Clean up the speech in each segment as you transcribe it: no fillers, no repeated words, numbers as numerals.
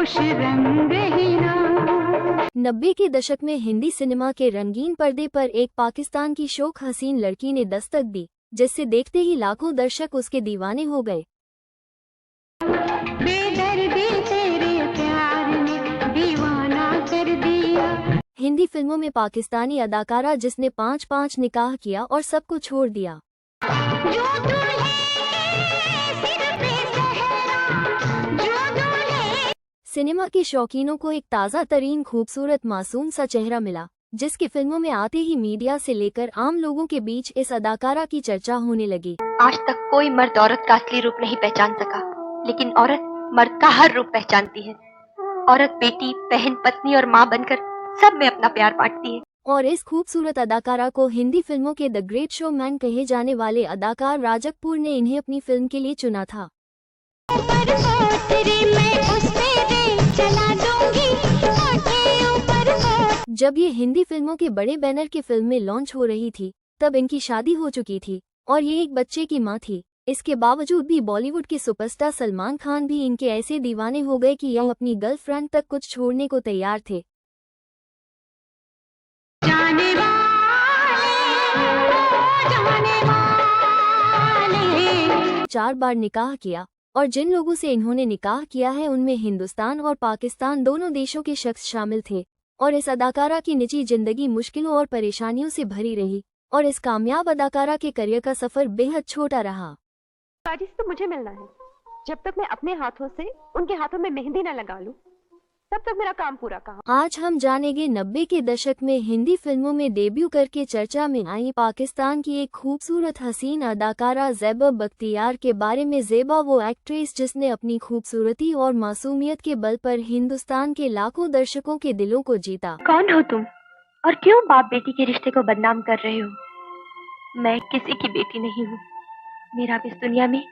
होश रंग ही ना। 90 के दशक में हिंदी सिनेमा के रंगीन पर्दे पर एक पाकिस्तान की शोख हसीन लड़की ने दस्तक दी, जिससे देखते ही लाखों दर्शक उसके दीवाने हो गए। बेदर्दी तेरे प्यार ने दीवाना कर दिया। हिंदी फिल्मों में पाकिस्तानी अदाकारा जिसने 5-5 निकाह किया और सबको छोड़ दिया। जो दूल्हे सिर पे सहरा, जो दूल्हे। सिनेमा के शौकीनों को एक ताज़ा तरीन खूबसूरत मासूम सा चेहरा मिला, जिसकी फिल्मों में आते ही मीडिया से लेकर आम लोगों के बीच इस अदाकारा की चर्चा होने लगी। आज तक कोई मर्द औरत का असली रूप नहीं पहचान सका, लेकिन औरत मर्द का हर रूप पहचानती है। औरत बेटी, बहन, पत्नी और माँ बनकर सब में अपना प्यार बांटती है। और इस खूबसूरत अदाकारा को हिंदी फिल्मों के द ग्रेट शो मैन कहे जाने वाले अदाकार राज कपूर ने इन्हें अपनी फिल्म के लिए चुना था। जब ये हिंदी फिल्मों के बड़े बैनर की फिल्म में लॉन्च हो रही थी, तब इनकी शादी हो चुकी थी और ये एक बच्चे की मां थी। इसके बावजूद भी बॉलीवुड के सुपरस्टार सलमान खान भी इनके ऐसे दीवाने हो गए कि यह अपनी गर्लफ्रेंड तक कुछ छोड़ने को तैयार थे। जाने वाले 4 बार निकाह किया और जिन लोगों से इन्होंने निकाह किया है उनमें हिंदुस्तान और पाकिस्तान दोनों देशों के शख्स शामिल थे। और इस अदाकारा की निजी जिंदगी मुश्किलों और परेशानियों से भरी रही और इस कामयाब अदाकारा के करियर का सफर बेहद छोटा रहा। काजी से तो मुझे मिलना है। जब तक मैं अपने हाथों से उनके हाथों में मेहंदी न लगा लूं, तब तक मेरा काम पूरा कहाँ। आज हम जानेंगे 90 के दशक में हिंदी फिल्मों में डेब्यू करके चर्चा में आई पाकिस्तान की एक खूबसूरत हसीन अदाकारा ज़ेबा बख्तियार के बारे में। ज़ेबा वो एक्ट्रेस जिसने अपनी खूबसूरती और मासूमियत के बल पर हिंदुस्तान के लाखों दर्शकों के दिलों को जीता। कौन हो तुम और क्यों बाप बेटी के रिश्ते को बदनाम कर रहे हो? मैं किसी की बेटी नहीं हूँ। मेरा इस दुनिया में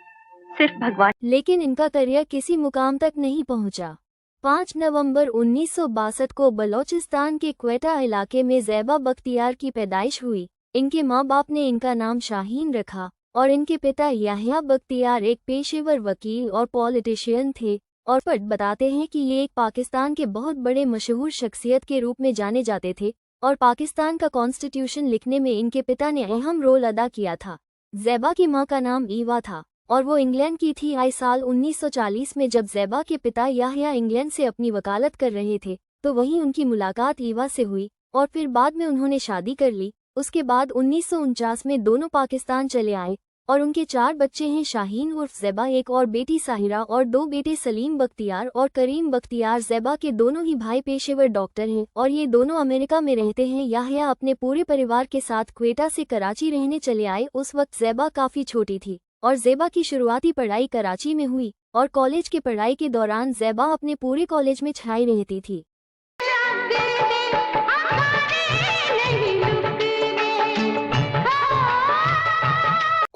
सिर्फ भगवान। लेकिन इनका करियर किसी मुकाम तक नहीं पहुंचा। 5 नवंबर 1962 को बलोचिस्तान के क्वेटा इलाके में ज़ेबा बख्तियार की पैदाइश हुई। इनके माँ बाप ने इनका नाम शाहीन रखा और इनके पिता याह्या बख्तियार एक पेशेवर वकील और पॉलिटिशियन थे और बताते हैं कि ये एक पाकिस्तान के बहुत बड़े मशहूर शख्सियत के रूप में जाने जाते थे और पाकिस्तान का कॉन्स्टिट्यूशन लिखने में इनके पिता ने अहम रोल अदा किया था। ज़ेबा की माँ का नाम ईवा था और वो इंग्लैंड की थी। आई साल 1940 में जब ज़ेबा के पिता याह्या इंग्लैंड से अपनी वकालत कर रहे थे, तो वहीं उनकी मुलाकात ईवा से हुई और फिर बाद में उन्होंने शादी कर ली। उसके बाद 1949 में दोनों पाकिस्तान चले आए और उनके 4 बच्चे हैं, शाहीन उर्फ ज़ेबा, एक और बेटी साहिरा और 2 बेटे सलीम बख्तियार और करीम बख्तियार। ज़ेबा के दोनों ही भाई पेशेवर डॉक्टर हैं और ये दोनों अमेरिका में रहते हैं। याह्या अपने पूरे परिवार के साथ क्वेटा से कराची रहने चले आए। उस वक्त ज़ेबा काफ़ी छोटी थी और ज़ेबा की शुरुआती पढ़ाई कराची में हुई और कॉलेज की पढ़ाई के दौरान ज़ेबा अपने पूरे कॉलेज में छाई रहती थी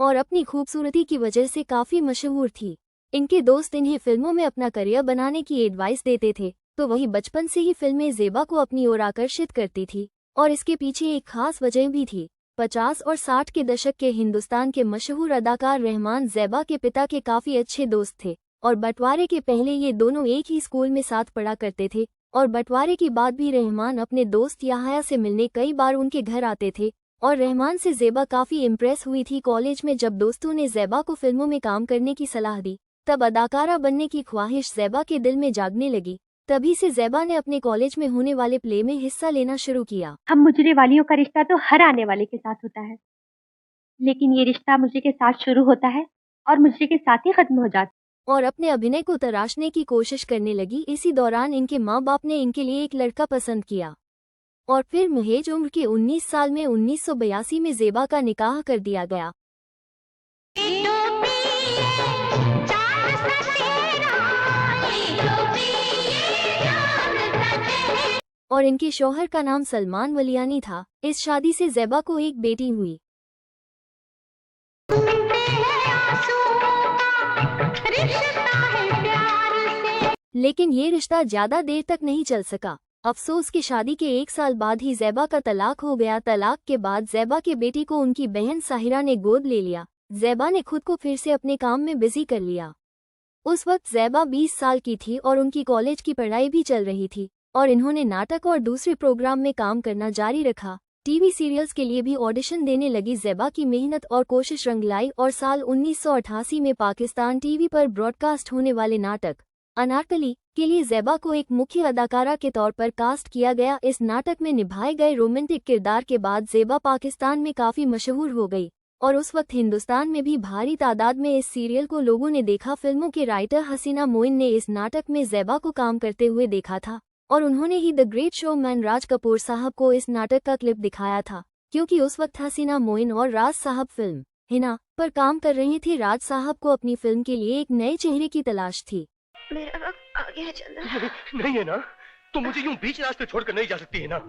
और अपनी खूबसूरती की वजह से काफ़ी मशहूर थी। इनके दोस्त इन्हें फिल्मों में अपना करियर बनाने की एडवाइस देते थे, तो वही बचपन से ही फिल्में ज़ेबा को अपनी ओर आकर्षित करती थी और इसके पीछे एक खास वजह भी थी। 50 और 60 के दशक के हिंदुस्तान के मशहूर अदाकार रहमान ज़ेबा के पिता के काफ़ी अच्छे दोस्त थे और बंटवारे के पहले ये दोनों एक ही स्कूल में साथ पढ़ा करते थे और बंटवारे के बाद भी रहमान अपने दोस्त याह्या से मिलने कई बार उनके घर आते थे और रहमान से ज़ेबा काफ़ी इम्प्रेस हुई थी। कॉलेज में जब दोस्तों ने ज़ेबा को फिल्मों में काम करने की सलाह दी, तब अदाकारा बनने की ख्वाहिश ज़ेबा के दिल में जागने लगी। तभी से ज़ेबा ने अपने कॉलेज में होने वाले प्ले में हिस्सा लेना शुरू किया। हम मुजरे वालियों का रिश्ता तो हर आने वाले के साथ होता है, लेकिन ये रिश्ता मुझे के साथ शुरू होता है और मुझे के साथ ही खत्म हो जाता है। और अपने अभिनय को तराशने की कोशिश करने लगी। इसी दौरान इनके माँ बाप ने इनके लिए एक लड़का पसंद किया और फिर महज उम्र के 19 साल में 1982 में ज़ेबा का निकाह कर दिया गया। और इनके शौहर का नाम सलमान वलियानी था। इस शादी से ज़ेबा को एक बेटी हुई। लेकिन ये रिश्ता ज्यादा देर तक नहीं चल सका। अफसोस कि शादी के 1 साल बाद ही ज़ेबा का तलाक हो गया। तलाक के बाद ज़ेबा के बेटी को उनकी बहन साहिरा ने गोद ले लिया। ज़ेबा ने खुद को फिर से अपने काम में बिजी कर लिया। उस वक्त ज़ैबा 20 साल की थी और उनकी कॉलेज की पढ़ाई भी चल रही थी और इन्होंने नाटक और दूसरे प्रोग्राम में काम करना जारी रखा। टीवी सीरियल्स के लिए भी ऑडिशन देने लगी ज़ैबा की मेहनत और कोशिश रंग लाई और साल 1988 में पाकिस्तान टीवी पर ब्रॉडकास्ट होने वाले नाटक अनारकली के लिए ज़ैबा को एक मुख्य अदाकारा के तौर पर कास्ट किया गया। इस नाटक में निभाए गए रोमांटिक किरदार के बाद ज़ैबा पाकिस्तान में काफ़ी मशहूर हो गई और उस वक्त हिंदुस्तान में भी भारी तादाद में इस सीरियल को लोगों ने देखा। फिल्मों के राइटर हसीना मोइन ने इस नाटक में ज़ैबा को काम करते हुए देखा था और उन्होंने ही the great showman Raj Kapoor साहब को इस नाटक का क्लिप दिखाया था, क्योंकि उस वक्त हसीना मोइन और राज साहब फिल्म हिना पर काम कर रहे थे। राज साहब को अपनी फिल्म के लिए एक नए चेहरे की तलाश थी। मेरा वक्त आ गया है चंदा। नहीं है ना, तुम मुझे यूं बीच रास्ते छोड़कर नहीं जा सकती है ना,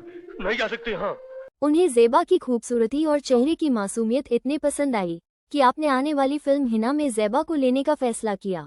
नहीं जा सकते। हाँ, उन्हें ज़ैबा की खूबसूरती और चेहरे की मासूमियत इतने पसंद आई कि आपने आने वाली फिल्म हिना में ज़ैबा को लेने का फैसला किया।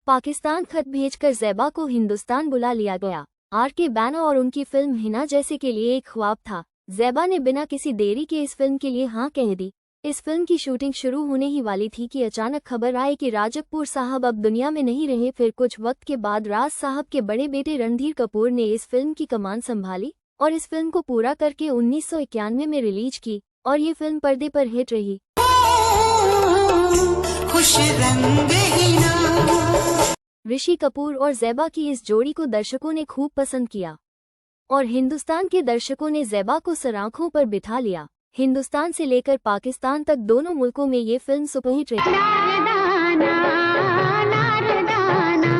पाकिस्तान खत भेजकर ज़ैबा को हिंदुस्तान बुला लिया गया। RK बैनर और उनकी फिल्म हिना जैसे के लिए एक ख्वाब था। ज़ैबा ने बिना किसी देरी के इस फिल्म के लिए हाँ कह दी। इस फिल्म की शूटिंग शुरू होने ही वाली थी कि अचानक खबर आई कि राज कपूर साहब अब दुनिया में नहीं रहे। फिर कुछ वक्त के बाद राज साहब के बड़े बेटे रणधीर कपूर ने इस फिल्म की कमान संभाली और इस फिल्म को पूरा करके 1991 में रिलीज की और ये फिल्म पर्दे पर हिट रही। खुश रंग हिना। ऋषि कपूर और ज़ैबा की इस जोड़ी को दर्शकों ने खूब पसंद किया और हिंदुस्तान के दर्शकों ने ज़ैबा को सराखों पर बिठा लिया। हिंदुस्तान से लेकर पाकिस्तान तक दोनों मुल्कों में ये फिल्म सुपरहिट रही। नारदाना नारदाना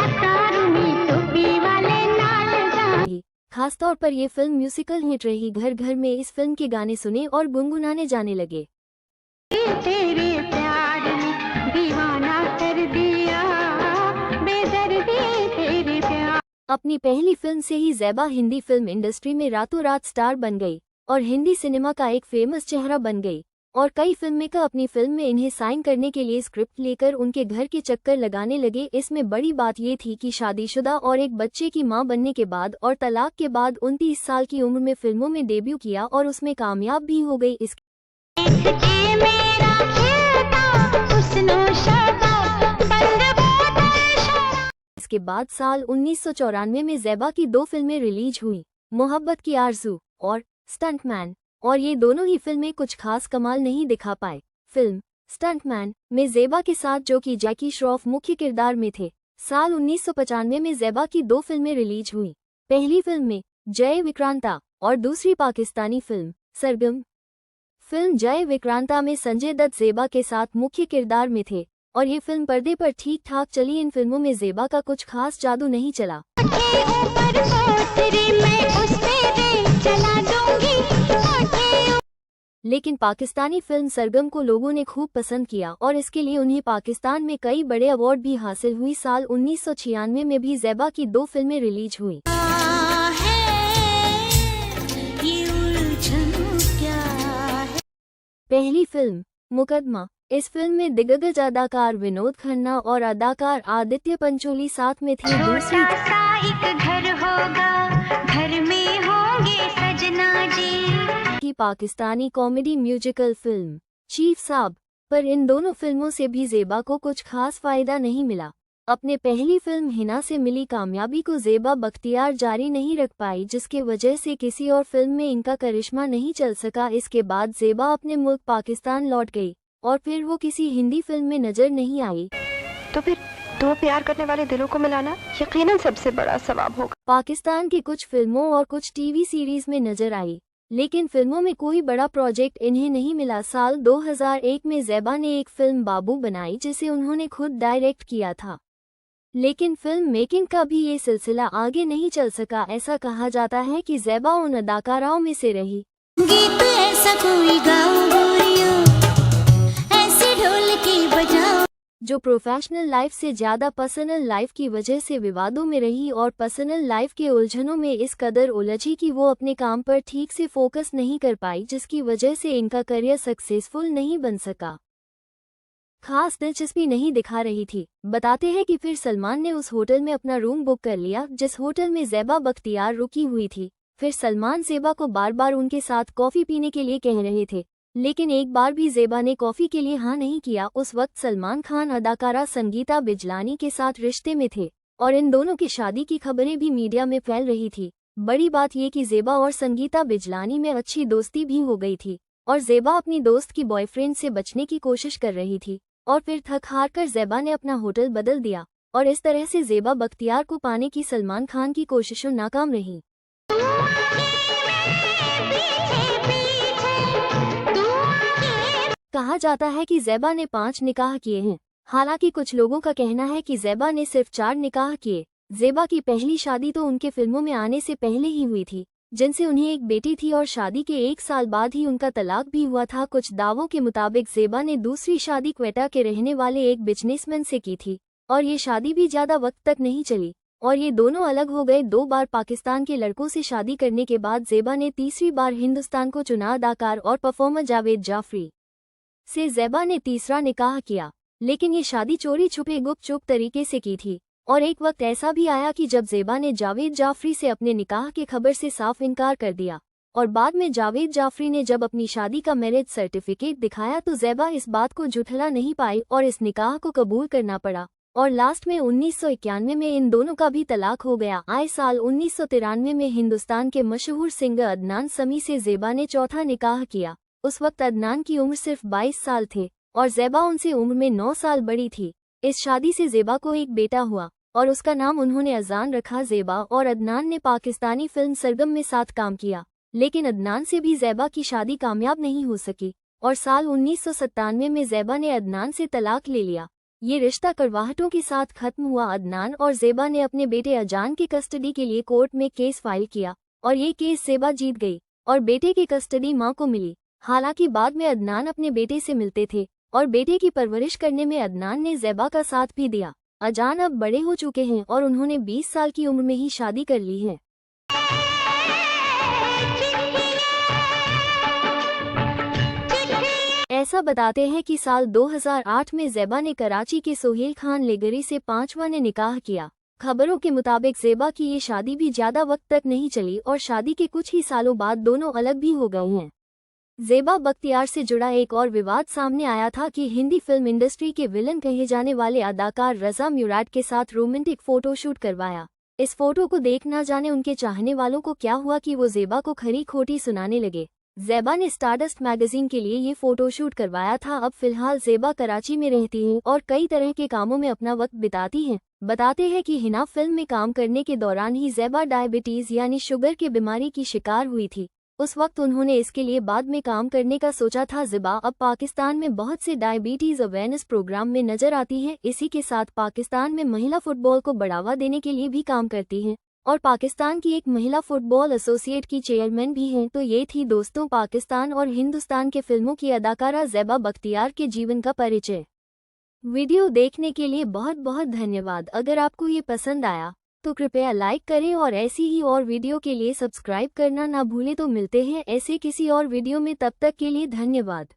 अतारुनी टोपी वाले नारदाना। खासतौर पर ये फिल्म म्यूजिकल हिट रही। घर घर में इस फिल्म के गाने सुने और गुनगुनाने जाने लगे। तेरे प्यार ने दीवाना कर दिया, बेदर्दी तेरे प्यार। अपनी पहली फिल्म से ही ज़ैबा हिंदी फिल्म इंडस्ट्री में रातों रात स्टार बन गई और हिंदी सिनेमा का एक फेमस चेहरा बन गई और कई फिल्ममेकर अपनी फिल्म में इन्हें साइन करने के लिए स्क्रिप्ट लेकर उनके घर के चक्कर लगाने लगे। इसमें बड़ी बात ये थी कि शादीशुदा और एक बच्चे की मां बनने के बाद और तलाक के बाद 29 साल की उम्र में फिल्मों में डेब्यू किया और उसमें कामयाब भी हो गई। इसके बाद साल 1994 में ज़ैबा की 2 फिल्में रिलीज हुई, मोहब्बत की आरज़ू और स्टंटमैन, और ये दोनों ही फिल्में कुछ खास कमाल नहीं दिखा पाए। फिल्म स्टंटमैन में ज़ैबा के साथ जो कि जैकी श्रॉफ मुख्य किरदार में थे। साल 1995 में ज़ैबा की 2 फिल्में रिलीज हुई, पहली फिल्म में जय विक्रांता और दूसरी पाकिस्तानी फिल्म सरगम। फिल्म जय विक्रांता में संजय दत्त ज़ैबा के साथ मुख्य किरदार में थे और ये फिल्म पर्दे पर ठीक ठाक चली। इन फिल्मों में ज़ैबा का कुछ खास जादू नहीं चला। लेकिन पाकिस्तानी फिल्म सरगम को लोगों ने खूब पसंद किया और इसके लिए उन्हें पाकिस्तान में कई बड़े अवार्ड भी हासिल हुई। साल 1996 में भी ज़ैबा की 2 फिल्में रिलीज हुई। पहली फिल्म मुकदमा। इस फिल्म में दिग्गज अदाकार विनोद खन्ना और अदाकार आदित्य पंचोली साथ में थे। दूसरी एक घर होगा, घर में होंगे सजना जी। की Pakistani comedy musical film chief साहब, पर इन दोनों फिल्मों से भी ज़ैबा को कुछ खास फायदा नहीं मिला। अपने पहली फिल्म हिना से मिली कामयाबी को ज़ैबा बख्तियार जारी नहीं रख पाई, जिसके वजह से किसी और फिल्म में इनका करिश्मा नहीं चल सका। इसके बाद ज़ैबा अपने मुल्क पाकिस्तान लौट गई और फिर वो किसी हिंदी फिल्म में नजर नहीं आई। तो फिर 2 प्यार करने वाले दिलों को मिलाना यकीनन सबसे बड़ा सवाब होगा। पाकिस्तान की कुछ फिल्मों और कुछ टीवी सीरीज में नजर आई, लेकिन फिल्मों में कोई बड़ा प्रोजेक्ट इन्हें नहीं मिला। साल 2001 में ज़ैबा ने एक फिल्म बाबू बनाई जिसे उन्होंने खुद डायरेक्ट किया था, लेकिन फिल्म मेकिंग का भी ये सिलसिला आगे नहीं चल सका। ऐसा कहा जाता है कि ज़ैबा उन अदाकाराओं में से रही गीत ऐसा कोई गाओ गोरियों, ऐसे ढोल की बजाओ, जो प्रोफेशनल लाइफ से ज़्यादा पर्सनल लाइफ की वजह से विवादों में रही और पर्सनल लाइफ के उलझनों में इस कदर उलझी कि वो अपने काम पर ठीक से फोकस नहीं कर पाई, जिसकी वजह से इनका करियर सक्सेसफुल नहीं बन सका। खास दिलचस्पी नहीं दिखा रही थी। बताते हैं कि फिर सलमान ने उस होटल में अपना रूम बुक कर लिया जिस होटल में ज़ैबा बख्तियार रुकी हुई थी। फिर सलमान ज़ैबा को बार बार उनके साथ कॉफ़ी पीने के लिए कह रहे थे। लेकिन एक बार भी ज़ेबा ने कॉफ़ी के लिए हाँ नहीं किया। उस वक्त सलमान खान अदाकारा संगीता बिजलानी के साथ रिश्ते में थे और इन दोनों की शादी की खबरें भी मीडिया में फैल रही थी। बड़ी बात ये कि ज़ेबा और संगीता बिजलानी में अच्छी दोस्ती भी हो गई थी और ज़ेबा अपनी दोस्त की बॉयफ्रेंड से बचने की कोशिश कर रही थी और फिर थक हार कर ज़ेबा ने अपना होटल बदल दिया और इस तरह से ज़ेबा बख्तियार को पाने की सलमान खान की कोशिशों नाकाम रही। कहा जाता है कि ज़ेबा ने 5 निकाह किए हैं। हालांकि कुछ लोगों का कहना है कि ज़ेबा ने सिर्फ 4 निकाह किए। ज़ेबा की पहली शादी तो उनके फिल्मों में आने से पहले ही हुई थी, जिनसे उन्हें एक बेटी थी और शादी के 1 साल बाद ही उनका तलाक भी हुआ था। कुछ दावों के मुताबिक ज़ेबा ने दूसरी शादी क्वेटा के रहने वाले एक बिजनेसमैन से की थी और ये शादी भी ज़्यादा वक्त तक नहीं चली और ये दोनों अलग हो गए। 2 बार पाकिस्तान के लड़कों से शादी करने के बाद ज़ेबा ने तीसरी बार हिंदुस्तान को चुना। अदाकार और परफॉर्मर जावेद जाफरी से ज़ेबा ने तीसरा निकाह किया, लेकिन ये शादी चोरी छुपे गुपचुप तरीके से की थी और एक वक्त ऐसा भी आया कि जब ज़ेबा ने जावेद जाफरी से अपने निकाह के खबर से साफ इनकार कर दिया और बाद में जावेद जाफरी ने जब अपनी शादी का मैरिज सर्टिफिकेट दिखाया तो ज़ेबा इस बात को झुठला नहीं पाई और इस निकाह को कबूल करना पड़ा और लास्ट में 1991 में इन दोनों का भी तलाक हो गया। आए साल 1993 में हिंदुस्तान के मशहूर सिंगर अदनान समी से ज़ेबा ने चौथा निकाह किया। उस वक्त अदनान की उम्र सिर्फ 22 साल थे और ज़ेबा उनसे उम्र में 9 साल बड़ी थी। इस शादी से ज़ेबा को एक बेटा हुआ और उसका नाम उन्होंने अजान रखा। ज़ेबा और अदनान ने पाकिस्तानी फिल्म सरगम में साथ काम किया, लेकिन अदनान से भी ज़ेबा की शादी कामयाब नहीं हो सकी और साल 1997 में ज़ेबा ने अदनान से तलाक ले लिया। ये रिश्ता करवाहटों के साथ खत्म हुआ। अदनान और ज़ेबा ने अपने बेटे अजान की कस्टडी के लिए कोर्ट में केस फाइल किया और ये केस ज़ेबा जीत गई और बेटे की कस्टडी मां को मिली। हालांकि बाद में अदनान अपने बेटे से मिलते थे और बेटे की परवरिश करने में अदनान ने ज़ेबा का साथ भी दिया। अजान अब बड़े हो चुके हैं और उन्होंने 20 साल की उम्र में ही शादी कर ली है। ऐसा बताते हैं कि साल 2008 में ज़ेबा ने कराची के सोहेल खान लेगरी से 5वां ने निकाह किया। खबरों के मुताबिक ज़ेबा की ये शादी भी ज़्यादा वक्त तक नहीं चली और शादी के कुछ ही सालों बाद दोनों अलग भी हो गए हैं। ज़ेबा बख्तियार से जुड़ा एक और विवाद सामने आया था कि हिंदी फिल्म इंडस्ट्री के विलन कहे जाने वाले अदाकार रज़ा म्युराद के साथ रोमांटिक फोटोशूट करवाया। इस फोटो को देख ना जाने उनके चाहने वालों को क्या हुआ कि वो ज़ेबा को खरी खोटी सुनाने लगे। ज़ेबा ने स्टारडस्ट मैगजीन के लिए ये फोटोशूट करवाया था। अब फिलहाल ज़ेबा कराची में रहती हैं और कई तरह के कामों में अपना वक्त बिताती हैं। बताते हैं कि हिना फिल्म में काम करने के दौरान ही ज़ेबा डायबिटीज़ यानी शुगर की बीमारी की शिकार हुई थी। उस वक्त उन्होंने इसके लिए बाद में काम करने का सोचा था। ज़ेबा अब पाकिस्तान में बहुत से डायबिटीज़ अवेयरनेस प्रोग्राम में नजर आती हैं। इसी के साथ पाकिस्तान में महिला फुटबॉल को बढ़ावा देने के लिए भी काम करती हैं और पाकिस्तान की एक महिला फुटबॉल एसोसिएट की चेयरमैन भी हैं। तो ये थी दोस्तों पाकिस्तान और हिंदुस्तान के फिल्मों की अदाकारा ज़ेबा बख्तियार के जीवन का परिचय। वीडियो देखने के लिए बहुत बहुत धन्यवाद। अगर आपको ये पसंद आया तो कृपया लाइक करें और ऐसी ही और वीडियो के लिए सब्सक्राइब करना ना भूलें। तो मिलते हैं ऐसे किसी और वीडियो में, तब तक के लिए धन्यवाद।